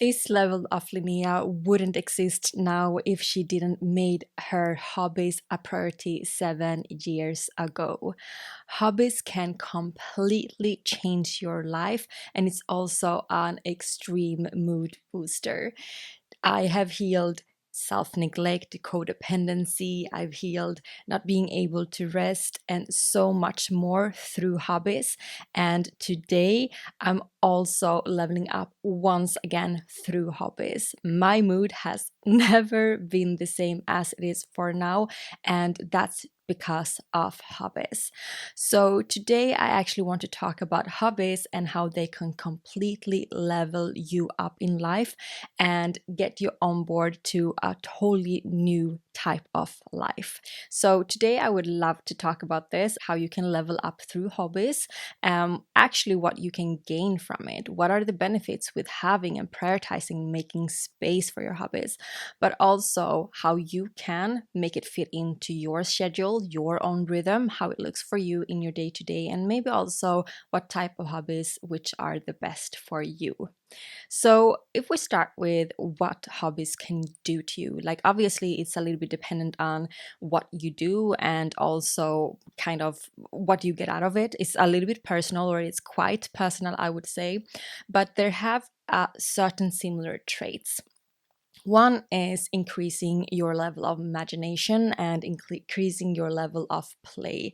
This level of Linnea wouldn't exist now if she didn't made her hobbies a priority 7 years ago. Hobbies can completely change your life, and it's also an extreme mood booster. I have healed self neglect, codependency, I've healed not being able to rest, and so much more through hobbies. And today, I'm also leveling up once again through hobbies. My mood has never been the same as it is for now, and that's because of hobbies. So, today I actually want to talk about hobbies and how they can completely level you up in life and get you on board to a totally new type of life. So today I would love to talk about this, how you can level up through hobbies, actually what you can gain from it, what are the benefits with having and prioritizing making space for your hobbies, but also how you can make it fit into your schedule, your own rhythm, how it looks for you in your day to day, and maybe also what type of hobbies which are the best for you. So, if we start with what hobbies can do to you, like obviously it's a little bit dependent on what you do and also kind of what you get out of it. It's a little bit personal, or it's quite personal, I would say, but there have certain similar traits. One is increasing your level of imagination and increasing your level of play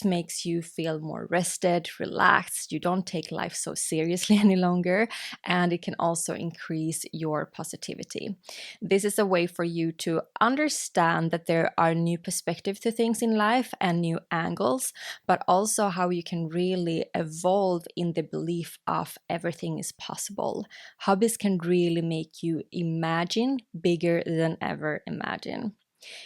makes you feel more rested, relaxed. You don't take life so seriously any longer, and it can also increase your positivity. This is a way for you to understand that there are new perspectives to things in life and new angles, but also how you can really evolve in the belief of everything is possible. Hobbies can really make you imagine bigger than ever imagine.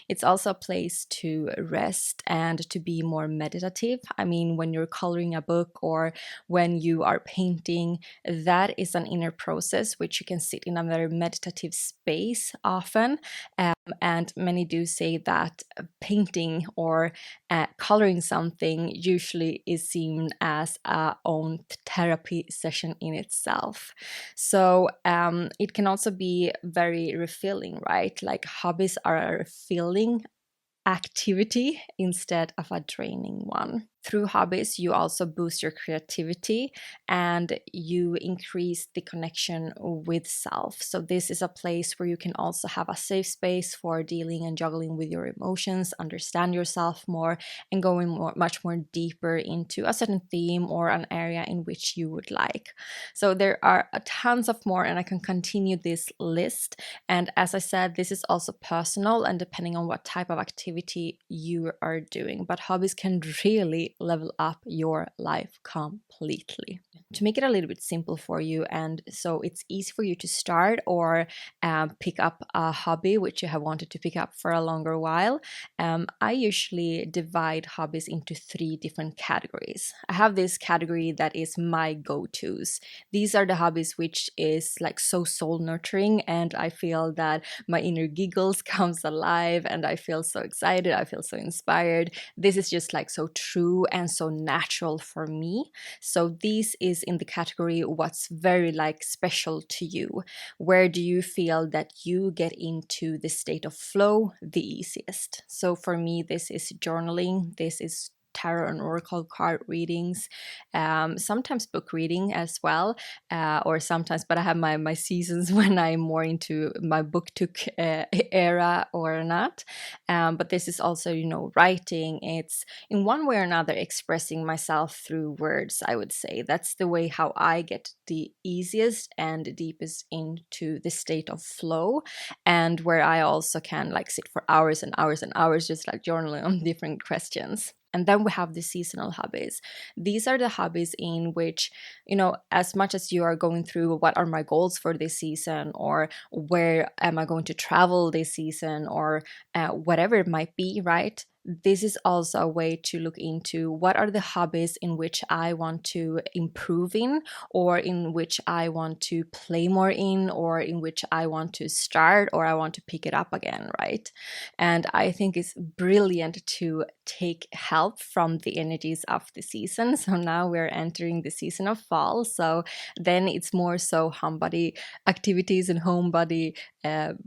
It's also a place to rest and to be more meditative. I mean, when you're coloring a book or when you are painting, that is an inner process which you can sit in a very meditative space often. And many do say that painting or coloring something usually is seen as a own therapy session in itself. So it can also be very refilling, right? Like hobbies are a refilling activity instead of a draining one. Through hobbies, you also boost your creativity and you increase the connection with self. So, this is a place where you can also have a safe space for dealing and juggling with your emotions, understand yourself more, and going much more deeper into a certain theme or an area in which you would like. So, there are tons of more, and I can continue this list. And as I said, this is also personal and depending on what type of activity you are doing. But hobbies can really level up your life completely. To make it a little bit simple for you, and so it's easy for you to start or pick up a hobby which you have wanted to pick up for a longer while, I usually divide hobbies into three different categories. I have this category that is my go-tos. These are the hobbies which is like so soul nurturing, and I feel that my inner giggles comes alive and I feel so excited, I feel so inspired. This is just like so true and so natural for me. So this is in the category what's very like special to you. Where do you feel that you get into the state of flow the easiest? So for me, this is journaling, this is tarot and oracle card readings, sometimes book reading as well, or sometimes, but I have my seasons when I'm more into my booktook era or not. But this is also, writing. It's in one way or another expressing myself through words, I would say. That's the way how I get the easiest and deepest into the state of flow, and where I also can like sit for hours and hours and hours just like journaling on different questions. And then we have the seasonal hobbies. These are the hobbies in which, as much as you are going through what are my goals for this season, or where am I going to travel this season, or whatever it might be, right? this is also a way to look into what are the hobbies in which I want to improve in, or in which I want to play more in, or in which I want to start, or I want to pick it up again, right? And I think it's brilliant to take help from the energies of the season. So now we're entering the season of fall. So then it's more so homebody activities and homebody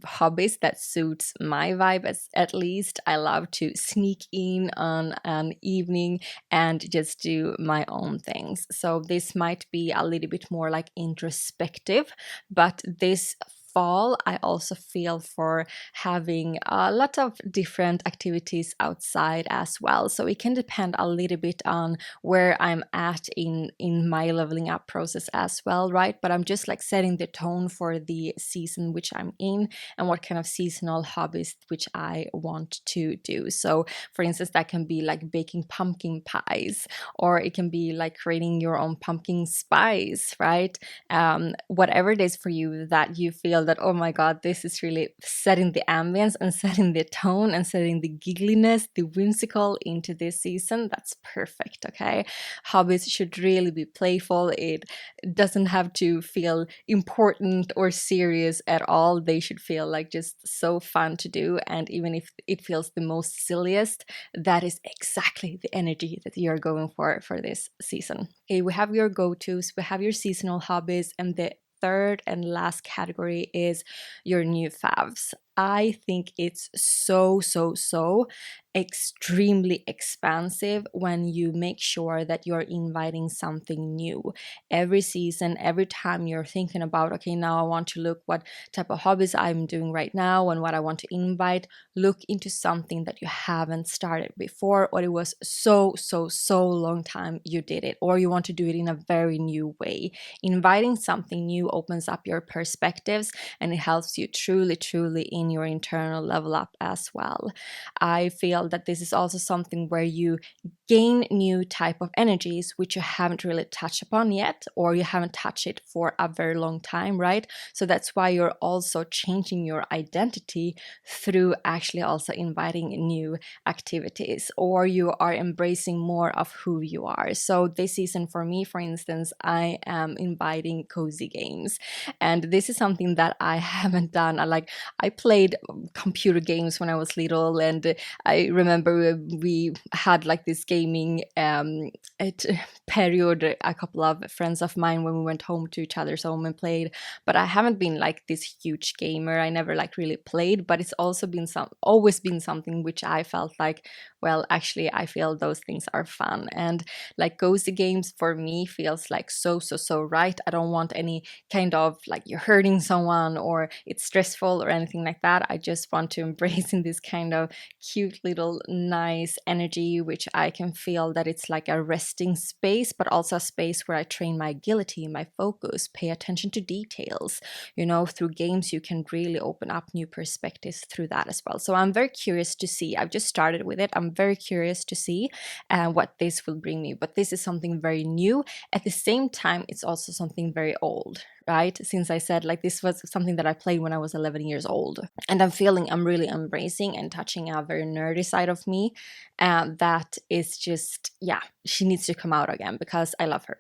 hobbies that suits my vibe. At least I love to sneak in on an evening and just do my own things. So this might be a little bit more like introspective, but this fall I also feel for having a lot of different activities outside as well. So it can depend a little bit on where I'm at in my leveling up process as well, right? But I'm just like setting the tone for the season which I'm in and what kind of seasonal hobbies which I want to do. So for instance, that can be like baking pumpkin pies, or it can be like creating your own pumpkin spice, right? Whatever it is for you that you feel that, oh my god, this is really setting the ambience and setting the tone and setting the giggliness, the whimsical into this season, that's perfect. Okay, hobbies should really be playful. It doesn't have to feel important or serious at all. They should feel like just so fun to do, and even if it feels the most silliest, that is exactly the energy that you're going for this season. Okay, we have your go-tos, we have your seasonal hobbies, and the third and last category is your new favs. I think it's so extremely expansive when you make sure that you're inviting something new every season. Every time you're thinking about, okay, now I want to look what type of hobbies I'm doing right now and what I want to invite, look into something that you haven't started before, or it was so long time you did it, or you want to do it in a very new way. Inviting something new opens up your perspectives, and it helps you truly in your internal level up as well. I feel that this is also something where you gain new type of energies which you haven't really touched upon yet, or you haven't touched it for a very long time, right? So that's why you're also changing your identity through actually also inviting new activities, or you are embracing more of who you are. So this season for me, for instance, I am inviting cozy games, and this is something that I haven't done. I played computer games when I was little, and I remember we had like this gaming period, a couple of friends of mine, when we went home to each other's home and played. But I haven't been like this huge gamer. I never like really played, but it's also been always been something which I felt like, well, actually I feel those things are fun. And like cozy games for me feels like so right. I don't want any kind of like you're hurting someone or it's stressful or anything like that. I just want to embrace in this kind of cute little nice energy, which I can feel that it's like a resting space, but also a space where I train my agility, my focus, pay attention to details. You know, through games you can really open up new perspectives through that as well. So I'm very curious to see. I've just started with it. I'm very curious to see what this will bring me. But this is something very new. At the same time, it's also something very old, right? Since I said like this was something that I played when I was 11 years old, and I'm feeling I'm really embracing and touching a very nerdy side of me, that is just, yeah, she needs to come out again because I love her.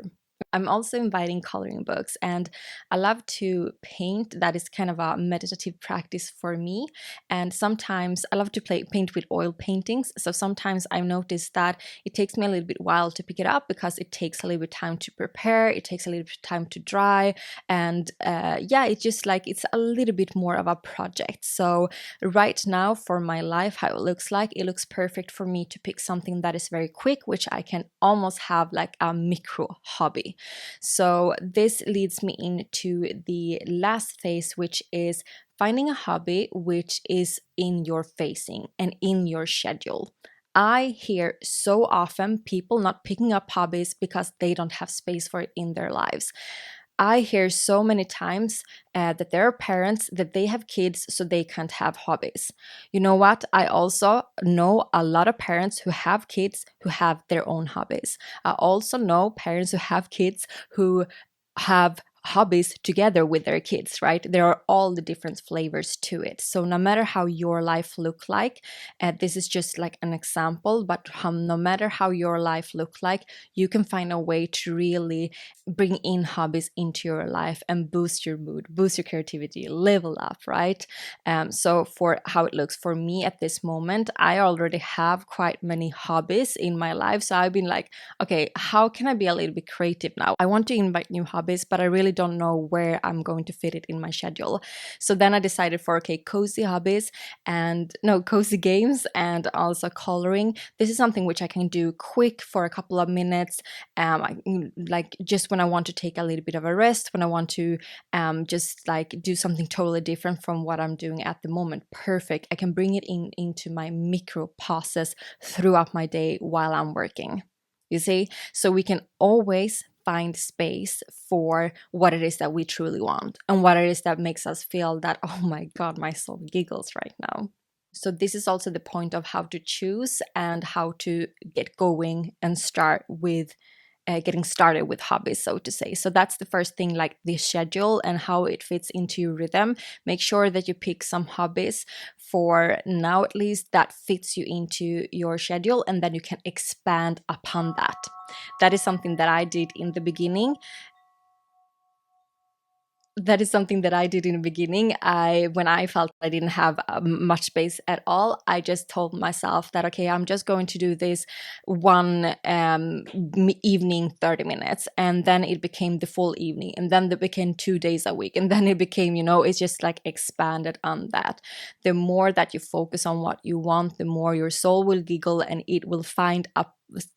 I'm also inviting coloring books, and I love to paint. That is kind of a meditative practice for me. And sometimes I love to paint with oil paintings. So sometimes I've noticed that it takes me a little bit while to pick it up because it takes a little bit time to prepare. It takes a little bit time to dry, and yeah, it's just like it's a little bit more of a project. So right now for my life, how it looks perfect for me to pick something that is very quick, which I can almost have like a micro hobby. So this leads me into the last phase, which is finding a hobby which is in your facing and in your schedule. I hear so often people not picking up hobbies because they don't have space for it in their lives. I hear so many times that there are parents that they have kids so they can't have hobbies. You know what? I also know a lot of parents who have kids who have their own hobbies. I also know parents who have kids who have hobbies together with their kids, right? There are all the different flavors to it. So no matter how your life look like, this is just like an example, but no matter how your life look like, you can find a way to really bring in hobbies into your life and boost your mood, boost your creativity, level up, right? So for how it looks for me at this moment, I already have quite many hobbies in my life. So I've been like, okay, how can I be a little bit creative now? I want to invite new hobbies, but I really don't know where I'm going to fit it in my schedule. So then I decided for, okay, cozy hobbies and no, cozy games and also coloring. This is something which I can do quick for a couple of minutes. Like just when I want to take a little bit of a rest, when I want to just like do something totally different from what I'm doing at the moment. Perfect. I can bring it into my micro pauses throughout my day while I'm working. You see? So we can always find space for what it is that we truly want and what it is that makes us feel that, oh my God, my soul giggles right now. So this is also the point of how to choose and how to get going and start with getting started with hobbies, so to say. So that's the first thing, like the schedule and how it fits into your rhythm. Make sure that you pick some hobbies for now, at least, that fits you into your schedule, and then you can expand upon that. That is something that I did in the beginning. That is something that I did in the beginning. When I felt I didn't have much space at all, I just told myself that, okay, I'm just going to do this one evening, 30 minutes. And then it became the full evening. And then it became 2 days a week. And then it became, it's just like expanded on that. The more that you focus on what you want, the more your soul will giggle and it will find a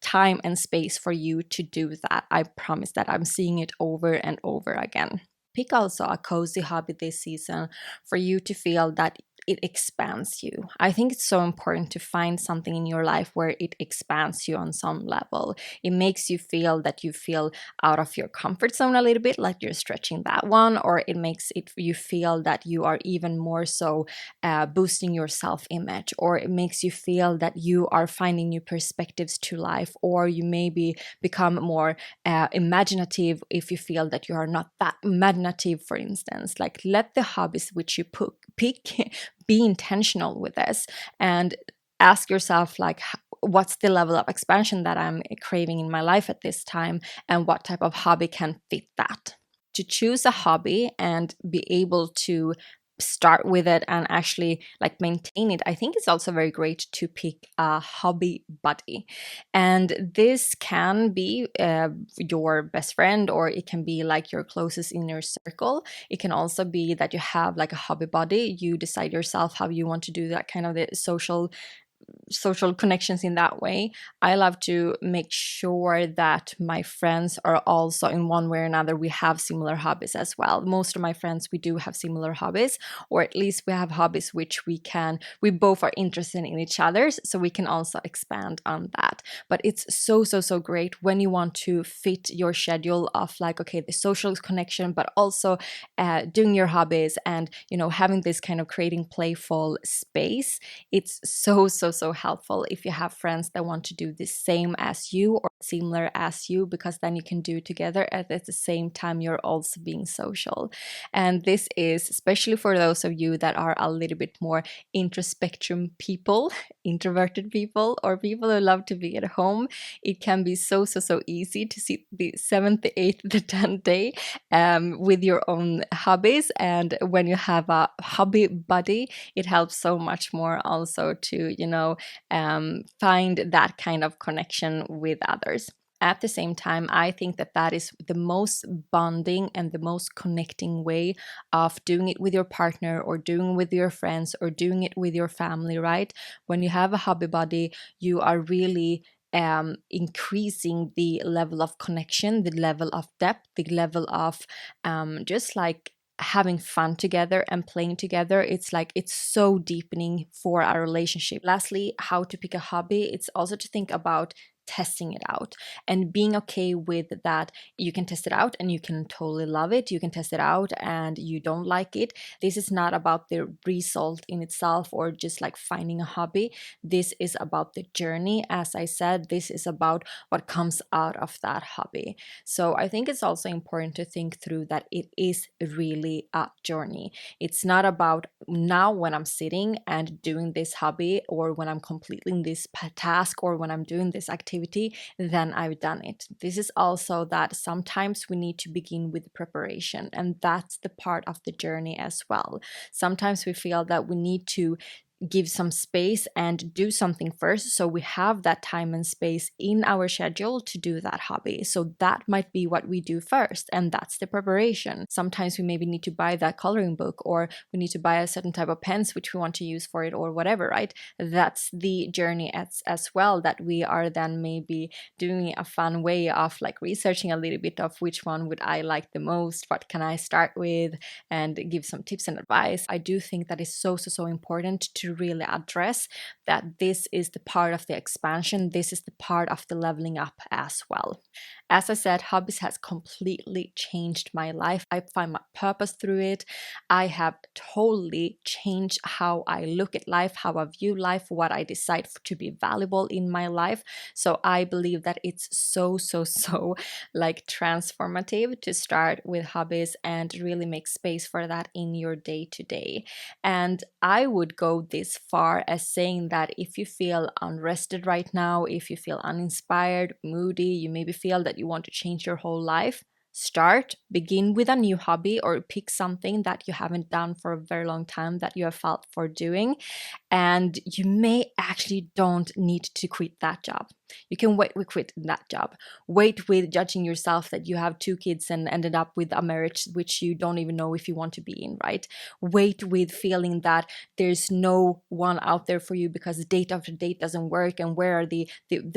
time and space for you to do that. I promise that. I'm seeing it over and over again. Pick also a cozy hobby this season for you to feel that it expands you. I think it's so important to find something in your life where it expands you on some level. It makes you feel that you feel out of your comfort zone a little bit, like you're stretching that one, or it makes it you feel that you are even more so boosting your self-image, or it makes you feel that you are finding new perspectives to life, or you maybe become more imaginative if you feel that you are not that imaginative, for instance. Like, let the hobbies which you pick be intentional with this and ask yourself, like, what's the level of expansion that I'm craving in my life at this time, and what type of hobby can fit that. To choose a hobby and be able to start with it and actually like maintain it, I think it's also very great to pick a hobby buddy. And this can be your best friend, or it can be like your closest inner circle. It can also be that you have like a hobby buddy. You decide yourself how you want to do that kind of the social connections in that way. I love to make sure that my friends are also, in one way or another, we have similar hobbies as well. Most of my friends, we do have similar hobbies, or at least we have hobbies which we both are interested in each other's, so we can also expand on that. But it's so great when you want to fit your schedule of like, okay, the social connection, but also doing your hobbies and having this kind of creating playful space. It's so helpful if you have friends that want to do the same as you or similar as you, because then you can do it together at the same time you're also being social. And this is especially for those of you that are a little bit more introspectrum people, introverted people, or people who love to be at home. It can be so easy to see the 7th, the 8th, the 10th day with your own hobbies. And when you have a hobby buddy, it helps so much more also to find that kind of connection with others. At the same time, I think that is the most bonding and the most connecting way of doing it with your partner, or doing it with your friends, or doing it with your family, right? When you have a hobby buddy, you are really increasing the level of connection, the level of depth, the level of just like having fun together and playing together. It's so deepening for our relationship. Lastly, how to pick a hobby. It's also to think about testing it out and being okay with that. You can test it out and you can totally love it. You can test it out and you don't like it. This is not about the result in itself or just like finding a hobby. This is about the journey. As I said, this is about what comes out of that hobby. So I think it's also important to think through that it is really a journey. It's not about now when I'm sitting and doing this hobby, or when I'm completing this task, or when I'm doing this activity, then I've done it. This is also that sometimes we need to begin with preparation, and that's the part of the journey as well. Sometimes we feel that we need to give some space and do something first, so we have that time and space in our schedule to do that hobby. So that might be what we do first, and that's the preparation. Sometimes we maybe need to buy that coloring book, or we need to buy a certain type of pens which we want to use for it, or whatever, right? That's the journey as well, that we are then maybe doing a fun way of like researching a little bit of which one would I like the most, what can I start with, and give some tips and advice. I do think that is so important to really address that this is the part of the expansion, this is the part of the leveling up as well. As I said, Hobbies has completely changed my life. I find my purpose through it. I have totally changed how I look at life, how I view life, what I decide to be valuable in my life. So I believe that it's so like transformative to start with Hobbies and really make space for that in your day to day. And I would go this far as saying that if you feel unrested right now, if you feel uninspired, moody, you maybe feel that you want to change your whole life, begin with a new hobby, or pick something that you haven't done for a very long time that you have felt for doing. And you may actually don't need to quit that job. You can wait with quitting that job. Wait with judging yourself that you have 2 kids and ended up with a marriage which you don't even know if you want to be in, right? Wait with feeling that there's no one out there for you because date after date doesn't work, and where are the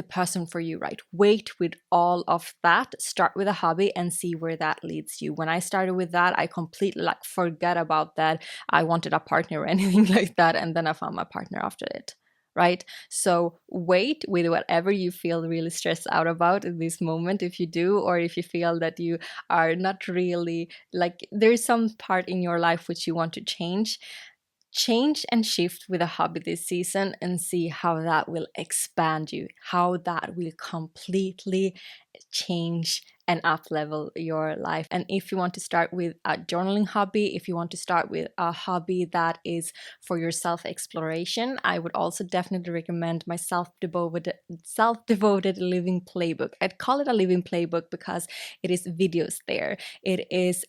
person for you, right? Wait with all of that. Start with a hobby and see where that leads you. When I started with that, I completely like forgot about that I wanted a partner or anything like that, and then I found my partner after it, right? So wait with whatever you feel really stressed out about in this moment, if you do, or if you feel that you are not really like there's some part in your life which you want to change and shift with a hobby this season, and see how that will expand you, how that will completely change and up level your life. And if you want to start with a journaling hobby, if you want to start with a hobby that is for your self exploration, I would also definitely recommend my self-devoted living playbook. I'd call it a living playbook because it is videos there, it is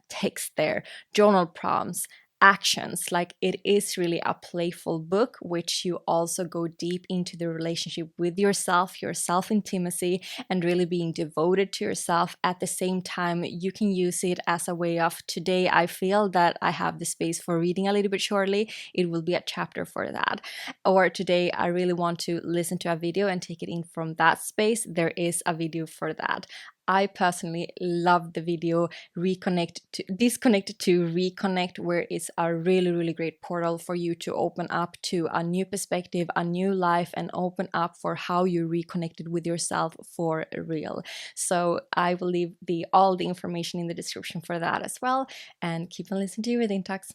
text there, journal prompts, actions. Like, it is really a playful book which you also go deep into the relationship with yourself, your self intimacy, and really being devoted to yourself. At the same time, you can use it as a way of, today I feel that I have the space for reading a little bit shortly, it will be a chapter for that. Or today I really want to listen to a video and take it in from that space, there is a video for that. I personally love the video Disconnect to Reconnect, where it's a really great portal for you to open up to a new perspective, a new life, and open up for how you reconnected with yourself for real. So I will leave all the information in the description for that as well, and keep on listening to your reading talks.